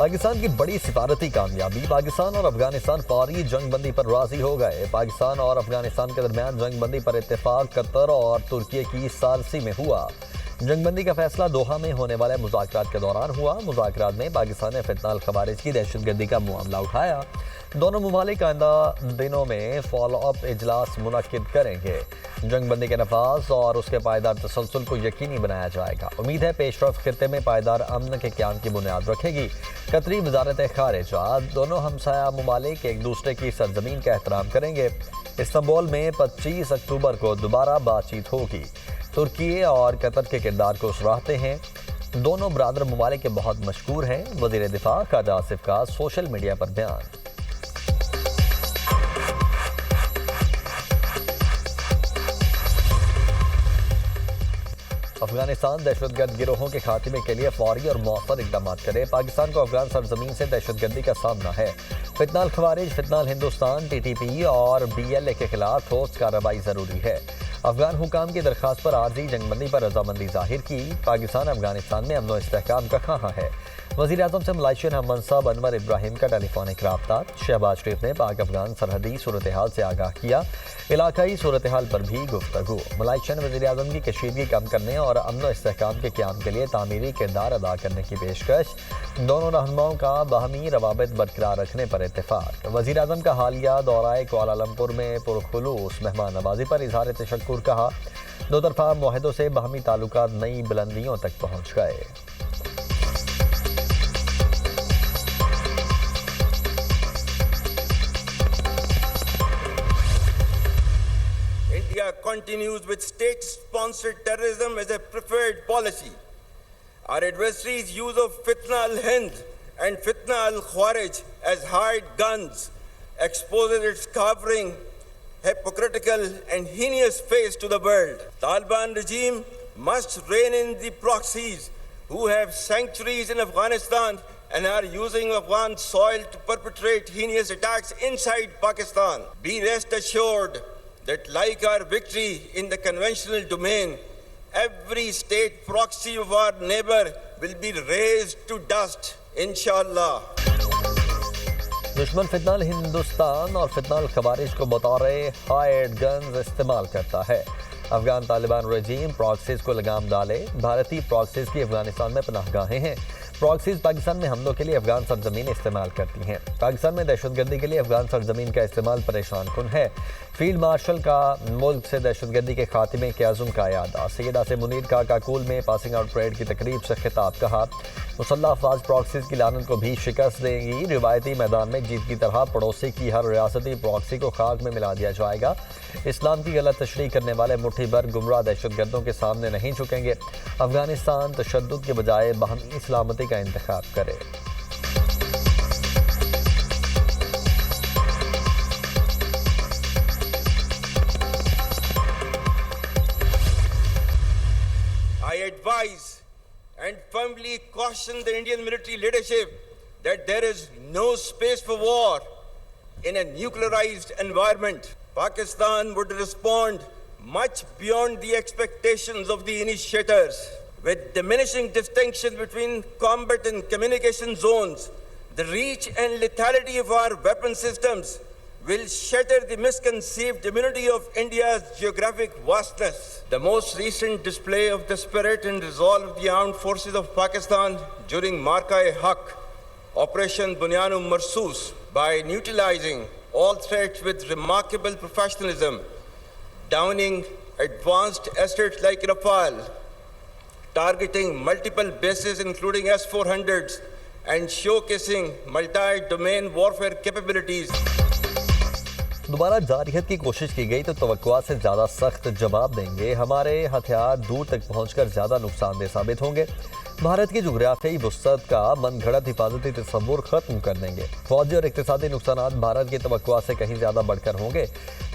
पाकिस्तान की बड़ी सिफारती कामयाबी। पाकिस्तान और अफगानिस्तान फौरी जंगबंदी पर राजी हो गए। पाकिस्तान और अफगानिस्तान के दरमियान जंगबंदी पर इत्तेफाक कतर और तुर्की की सालसी में हुआ। जंगबंदी का फैसला दोहा में होने वाले मुज़ाकरात के दौरान हुआ। मुज़ाकरात में पाकिस्तान ने फितनाल खवारिज की दहशतगर्दी का मामला उठाया। दोनों ममालिक आइंदा दिनों में फॉलो अप इजलास मुनक्किद करेंगे। जंगबंदी के नफाज और उसके पायदार तसलसल को यकीनी बनाया जाएगा। उम्मीद है पेशरफ खित्ते में पायदार अमन के क़याम की बुनियाद रखेगी। कतरी वजारत खारिजा दोनों हमसाया ममालिक एक दूसरे की सरजमीन का एहतराम करेंगे। इस्तांबुल में 25 अक्टूबर को दोबारा बातचीत होगी। तुर्की और कतर के किरदार को सराहते हैं। दोनों बरादर ममालिक के बहुत मशहूर हैं। वज़ीर दिफा ख्वाजा आसिफ का सोशल मीडिया पर बयान। अफगानिस्तान दहशतगर्द गिरोहों के खात्मे के लिए फौरी और मौसर इकदाम करे। पाकिस्तान को अफगान सरजमीन से दहशतगर्दी का सामना है। फितनाल खवारिज, फितनाल हिंदुस्तान, TTP और BLA के खिलाफ ठोस कार्रवाई जरूरी है। अफगान हुकाम की दरख्वास्त पर आर्जी जंगबंदी पर रजामंदी जाहिर की। पाकिस्तान अफगानिस्तान में अमन इस्तेहकाम का कहाँ है। वज़ीर आज़म से मलाइशियन हम मनसब अनवर इब्राहिम का टेलीफोनिक रब्ता। शहबाज शरीफ ने पाक अफगान सरहदी सूरत हाल से आगाह किया। इलाकाई सूरत हाल पर भी गुफ्तगू। मलाइशियन वज़ीर आज़म की कशीदगी कम करने और अमन इस्तेहकाम के क़याम के लिए तामीरी किरदार अदा करने की पेशकश। दोनों रहनुमाओं का बाहमी रवाबित बरकरार रखने पर इत्तेफाक। वज़ीर आज़म का हालिया दौरा कुआलालंपुर में पुरखुलूस मेहमान नवाजी पर इजहार तशक्कुर कहा। दो तरफा मुआहदों से बाहमी ताल्लुकात नई बुलंदियों तक पहुँच गए। India continues with state-sponsored terrorism as a preferred policy. Our adversaries' use of Fitna al-Hind and Fitna al-Khawarij as hired guns exposes its cowering, hypocritical and heinous face to the world. Taliban regime must rein in the proxies who have sanctuaries in Afghanistan and are using Afghan soil to perpetrate heinous attacks inside Pakistan. Be rest assured that like our victory in the conventional domain, every state proxy of our neighbor will be razed to dust, inshallah. दुश्मन फितनाल हिंदुस्तान और फितनाल खवारिज को बतौर hired guns इस्तेमाल करता है। Afghan Taliban रजीम proxies को लगाम डाले। भारतीय प्रॉक्सीज की अफगानिस्तान में पनाहगाहें हैं। प्रॉक्सीज पाकिस्तान में हमलों के लिए अफगान सरजमीन इस्तेमाल करती हैं। पाकिस्तान में दहशतगर्दी के लिए अफगान सरजमीन का इस्तेमाल परेशान कुन है। फील्ड मार्शल का मुल्क से दहशतगर्दी के खात्मे के अज़्म का यादा। सैयद आसिम मुनीर का काकुल में पासिंग आउट परेड की तकरीब से खिताब। कहा मुसल्लह अफवाज प्रॉक्सीज की लानत को भी शिकस्त देंगी। रिवायती मैदान में जीत की तरह पड़ोसी की हर रियासती प्रॉक्सी को खाक में मिला दिया जाएगा। इस्लाम की गलत तशरीह करने वाले मुट्ठी भर गुमराह दहशतगर्दों के सामने नहीं झुकेंगे। अफगानिस्तान तशद्दुद के बजाय बाहमी सलामती का इंतखाब करे। I advise and firmly caution the Indian military leadership that there is no space for war in a nuclearized environment. Pakistan would respond much beyond the expectations of the initiators. With diminishing distinction between combat and communication zones, the reach and lethality of our weapon systems will shatter the misconceived immunity of India's geographic vastness. The most recent display of the spirit and resolve of the armed forces of Pakistan during Marka-e-Haq, Operation Bunyan-u Marsoos, by neutralizing all threats with remarkable professionalism, downing advanced assets like Rafale, targeting multiple bases including S-400s, and showcasing multi-domain warfare capabilities. दोबारा जारियत की कोशिश की गई तो तवक्कुआ से ज़्यादा सख्त जवाब देंगे। हमारे हथियार दूर तक पहुंचकर ज़्यादा नुकसानदेह साबित होंगे। भारत की जोग्राफियाई वुसअत का मनगढ़ंत हिफाजती तस्वुर खत्म कर देंगे। फौजी और इक्तिसादी नुकसान भारत की तवक्कुआ से कहीं ज़्यादा बढ़कर होंगे।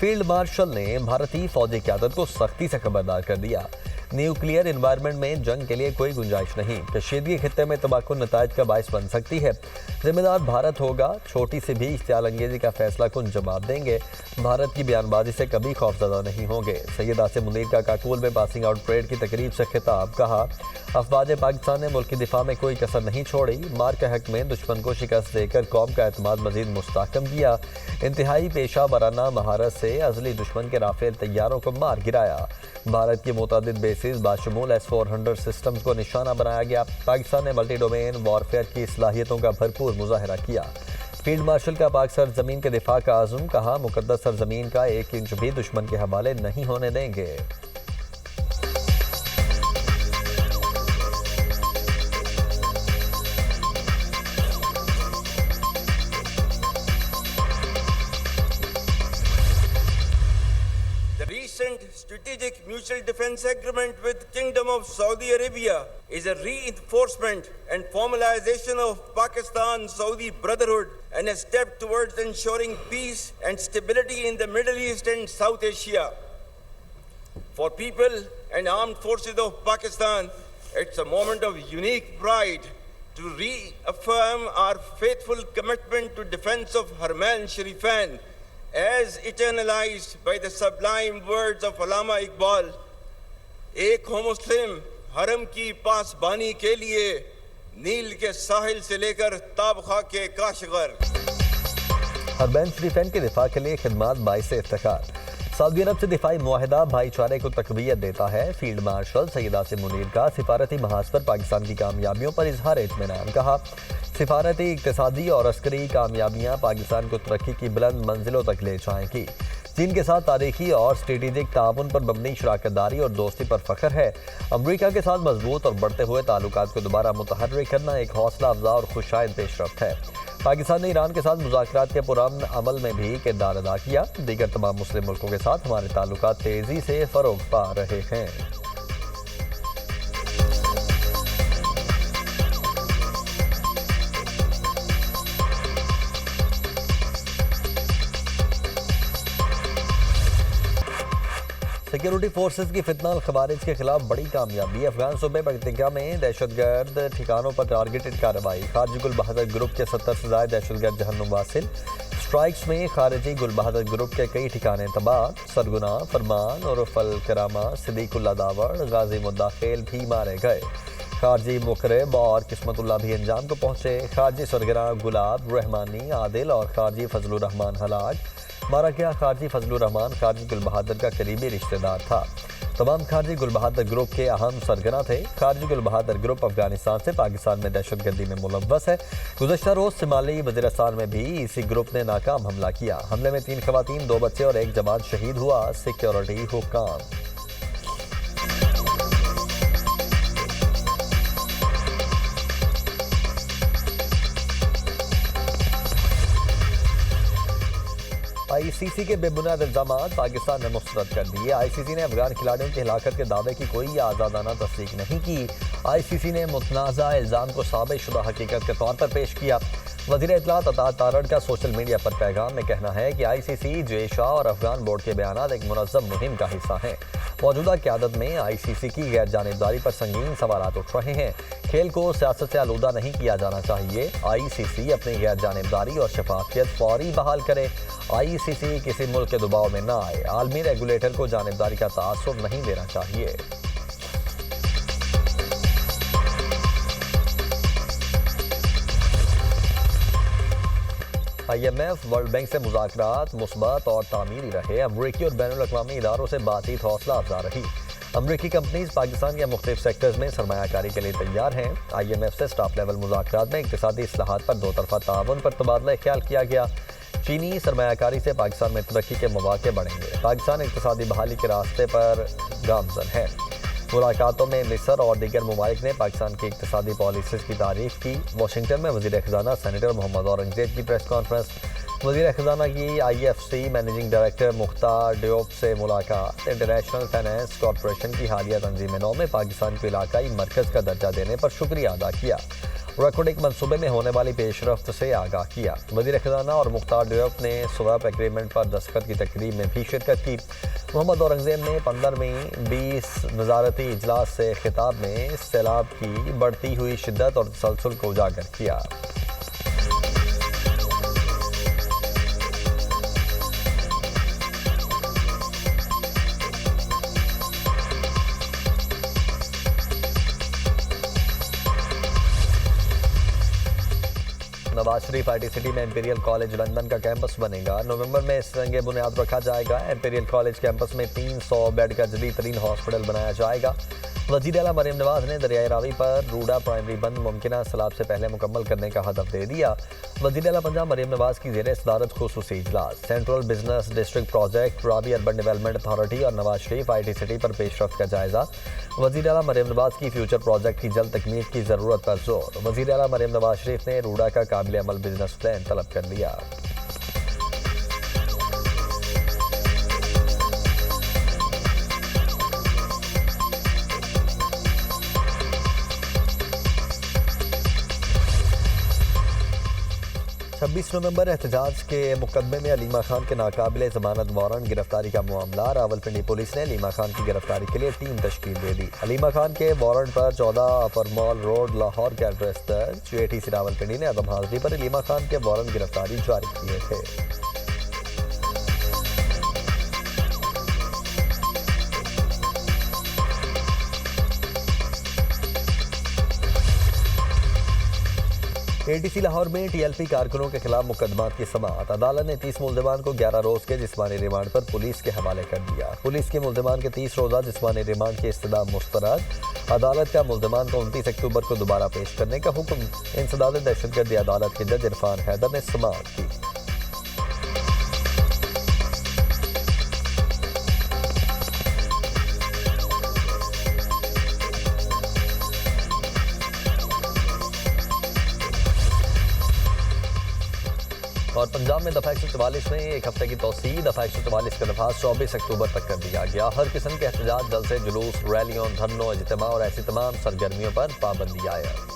फील्ड मार्शल ने भारतीय फौजी क़यादत को सख्ती से खबरदार कर दिया। न्यूक्लियर इन्वायरमेंट में जंग के लिए कोई गुंजाइश नहीं। कशीदगी खित्ते में तबाहकुन नताइज का बायस बन सकती है। जिम्मेदार भारत होगा। छोटी सी भी इश्तियाल अंगेजी का फैसला कुन जवाब देंगे। भारत की बयानबाजी से कभी खौफजदा नहीं होंगे। सैयद आसिम मुनीर का काकूल में पासिंग आउट परेड की तकरीब से खिताब। कहा, अफवाज पाकिस्तान ने मुल्क की दिफा में कोई कसर नहीं छोड़ी। मार के हक में दुश्मन को शिकस्त देकर कौम का एतमाद मजीद मुस्तहकम किया। इंतहाई पेशा वराना महारत से अजली दुश्मन के राफेल तैयारों को मार गिराया। भारत की मुतादिद बेसिस बाशमूल S-400 सिस्टम्स को निशाना बनाया गया। पाकिस्तान ने मल्टी डोमेन वॉरफेयर की सलाहियतों का भरपूर मुजाहरा किया। फील्ड मार्शल का पाक सरजमीन के दिफा का आज़म। कहा, मुकद्दस सरजमीन का 1 इंच भी दुश्मन के हवाले नहीं होने देंगे। Strategic Mutual Defense Agreement with Kingdom of Saudi Arabia is a reinforcement and formalization of Pakistan-Saudi brotherhood and a step towards ensuring peace and stability in the Middle East and South Asia. For people and armed forces of Pakistan, it's a moment of unique pride to reaffirm our faithful commitment to defense of Haramain Sharifan, as eternalized by the sublime words of Allama Iqbal, एक हो मुस्लिम हरम की पासबानी के लिए नील के साहिल से लेकर ताबखा के काशगर। हरमैन शरीफैन के दिफा के लिए खिदमात बाइस इफ्तिखार। सऊदी अरब से दिफाई मुआहिदा भाईचारे को तकवीयत देता है। फील्ड मार्शल सैयद आसिम मुनीर का सिफारती महाज पर पाकिस्तान की कामयाबियों पर इजहार इत्मीनान। कहा, सिफारती, इक्तिसादी और अस्करी कामयाबियां पाकिस्तान को तरक्की की बुलंद मंजिलों तक ले जाएंगी। चीन के साथ तारीखी और स्ट्रेटेजिक ताउन पर मबनी शराकतदारी और दोस्ती पर फख्र है। अमरीका के साथ मजबूत और बढ़ते हुए ताल्लुकात को दोबारा मुतहर्रिक करना एक हौसला अफजा और खुशाइद पेशरफ्त है। पाकिस्तान ने ईरान के साथ मुज़ाकरात के पुरअमन अमल में भी किरदार अदा किया। दीगर तमाम मुस्लिम मुल्कों के साथ हमारे ताल्लुकात तेज़ी से फ़रोग़ पा रहे हैं। सिक्योरिटी फोर्सेस की फितनाल खवारिज के खिलाफ बड़ी कामयाबी। अफगान सूबे पक्तिका में दहशतगर्द ठिकानों पर टारगेटेड कार्रवाई। खारजी गुल बहादुर ग्रुप के 70 से ज़ायद दहशतगर्द जहन्नुम वासिल। स्ट्राइक्स में खारजी गुल बहादुर ग्रुप के कई ठिकाने तबाह। सरगुना, फरमान और फल करामा, सिद्दीकुल्ला दावड़, गाजी मुद्दाखिल भी मारे गए। खारजी मुकरब और किस्मतुल्लाह भी अंजाम को पहुंचे। खारजी सरगना गुलाब रहमानी आदिल और खारजी फजलुर रहमान हलाक। मारा गया खारजी फजलुर रहमान खारजी गुल बहादुर का करीबी रिश्तेदार था। तमाम खारजी गुल बहादुर ग्रुप के अहम सरगना थे। खारजी गुल बहादुर ग्रुप अफगानिस्तान से पाकिस्तान में दहशतगर्दी में मुलव्वस है। गुज़श्ता रोज़ शिमाली वज़ीरिस्तान में भी इसी ग्रुप ने नाकाम हमला किया। हमले में 3 ख़वातीन, 2 बच्चे और 1 जवान शहीद हुआ। सिक्योरिटी हुक्काम। आईसीसी के बेबुनियाद इल्जामात पाकिस्तान ने मुस्तरद कर दिए। आईसीसी ने अफगान खिलाड़ियों की हिलाकत के दावे की कोई आज़ादाना तस्दीक नहीं की। आईसीसी ने मुतनाज़ा इल्ज़ाम को साबितशुदा हकीकत के तौर पर पेश किया। वज़ीर इत्तलात अता तारड़ का सोशल मीडिया पर पैगाम में कहना है कि आईसीसी, जेशा और अफगान बोर्ड के बयानात एक मुनज़्ज़म मुहिम का हिस्सा हैं। मौजूदा क़यादत में आईसीसी की गैर जानिबदारी पर संगीन सवालात उठ रहे हैं। खेल को सियासत से आलूदा नहीं किया जाना चाहिए। आईसीसी अपनी गैर जानिबदारी और शफाफियत फौरी बहाल करे। आईसीसी किसी मुल्क के दबाव में ना आए। आलमी रेगुलेटर को जानिबदारी का तासुर नहीं देना चाहिए। IMF वर्ल्ड बैंक से मुज़ाकरात मुस्बत और तामीरी रहे। अमरीकी और बैनुल-अक़वामी इदारों से बातचीत हौसला अफजा रही। अमरीकी कंपनीज पाकिस्तान के मुख्तलिफ सेक्टर्स में सरमायाकारी के लिए तैयार हैं। IMF से स्टाफ लेवल मुज़ाकरात में इक़्तिसादी इस्लाहात पर 2 तरफ़ा ताउन पर तबादला ख्याल किया गया। चीनी सरमायाकारी से पाकिस्तान में तरक्की के मौक़े बढ़ेंगे। पाकिस्तान इक़्तिसादी बहाली के रास्ते पर गामज़न है। मुलाकातों में मिस्र और दीगर ममालिक ने पाकिस्तान की इक़्तिसादी पॉलिसीज़ की तारीफ़ की। वाशिंगटन में वज़ीर ख़ज़ाना सेनेटर मोहम्मद औरंगज़ेब की प्रेस कॉन्फ्रेंस। वज़ीर ख़ज़ाना की IFC managing director Mukhtar Diop से मुलाकात। इंटरनेशनल फाइनेंस कॉरपोरेशन की हालिया तंजीम नौ में पाकिस्तान को इलाकाई मरकज़ का दर्जा देने पर शुक्रिया अदा किया। रेकॉर्डिंग मंसूबे में होने वाली पेशरफ्त से आगाह किया। वज़ीर खजाना और मुख्तार डियोप ने स्वैप एग्रीमेंट पर दस्तखत की तकरीब में भी शिरकत की। मोहम्मद औरंगजेब ने 15वीं 20 वजारती इजलास से खिताब में सैलाब की बढ़ती हुई शिद्दत और तसलसल को उजागर किया। नवाज शरीफ आईटी सिटी में इंपीरियल कॉलेज लंदन का कैंपस बनेगा। नवंबर में इस रंगे बुनियाद रखा जाएगा। इंपीरियल कॉलेज कैंपस में 300 बेड का जदीद तरीन हॉस्पिटल बनाया जाएगा। वज़ीर आला मरीम नवाज ने दरियाई रावी पर रूडा प्राइमरी बंद मुमकिना सैलाब से पहले मुकम्मल करने का हदफ दे दिया। वज़ीर आला पंजाब मरीम नवाज की ज़ेर सदारत खुसूसी इजलास central business district project, Ravi urban development authority और नवाज शरीफ आईटी सिटी पर पेशरफ्त का जायजा। वज़ीर आला मरीम नवाज की फ्यूचर प्रोजेक्ट की जल्द तकमील की ज़रूरत पर जोर। वज़ीर आला मरीम नवाज शरीफ ने रूडा का काबिल अमल बिजनेस प्लान तलब कर लिया। 26 नवंबर एहतजाज के मुकदमे में अलीमा खान के नाकाबिले ज़मानत वारंट गिरफ्तारी का मामला। रावलपिंडी पुलिस ने अलीमा खान की गिरफ्तारी के लिए टीम तश्कील दे दी। अलीमा खान के वारंट पर 14 अपर मॉल रोड लाहौर के एड्रेस दर्ज। एटीसी रावलपिंडी ने अदम हाजिरी पर अलीमा खान के वारंट गिरफ्तारी जारी किए थे। एटीसी लाहौर में टीएलपी कारकुनों के खिलाफ मुकदमा की समाअत। अदालत ने 30 मुल्ज़िमान को 11 रोज के जिस्मानी रिमांड पर पुलिस के हवाले कर दिया। पुलिस के मुल्ज़िमान के 30 रोज़ा जिस्मानी रिमांड की इस्तदाद मुस्तरद। अदालत का मुल्ज़िमान को 29 अक्टूबर को दोबारा पेश करने का हुक्म। इंसदाद दहशतगर्दी अदालत के जज इरफान हैदर ने समाअत की। और पंजाब में दफ़ा 144 में एक हफ्ते की तोसी। दफ़ा 144 का नफाज 24 अक्टूबर तक कर दिया गया। हर किस्म के एहतजाज, जलसे, जुलूस, रैलियों, धरनों, इज्तिमा और ऐसी तमाम सरगर्मियों पर पाबंदी आयद।